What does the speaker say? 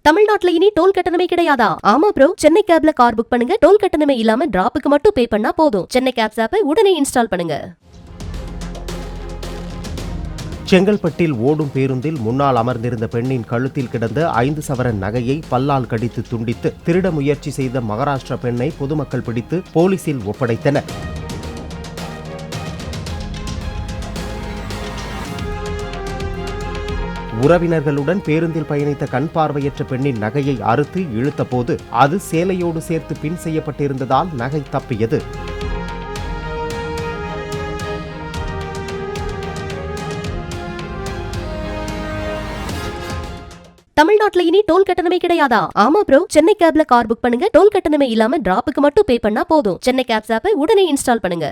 தமிழ்நாட்டுல இனி டோல் கட்டணமே கிடையாதா? ஆமா ப்ரோ, சென்னை கேப்ல கார் புக் பண்ணுங்க. டோல் கட்டணமே இல்லாம டிராப்புக்கு மட்டும் பே பண்ணா போதும். சென்னை கேப்ஸ் ஆப்பை உடனே இன்ஸ்டால் பண்ணுங்க. செங்கல்பட்டில் ஓடும் பேருந்தில் முன்னால் அமர்ந்திருந்த பெண்ணின் கழுத்தில் கிடந்த 5 சவரன் நகையை பல்லால் கடித்து துண்டித்து திருட முயற்சி செய்த மகாராஷ்டிரா பெண்ணை பொதுமக்கள் பிடித்து போலீசில் ஒப்படைத்தனர். உறவினர்களுடன் பேருந்தில் பயணித்த கண் பார்வையற்ற பெண்ணின் நகையை அறுத்து இழுத்தபோது அது சேலையோடு சேர்த்து பின் செய்யப்பட்டிருந்ததால் நகை தப்பியது. தமிழ்நாட்டுல இனி டோல் கட்டணமே கிடையாதா? ஆமா ப்ரோ, சென்னை கேப்ல கார் புக் பண்ணுங்க. டோல் கட்டணமே இல்லாம டிராப்புக்கு மட்டும் பே பண்ணா போதும். சென்னை கேப்ஸ் ஆப்பை உடனே இன்ஸ்டால் பண்ணுங்க.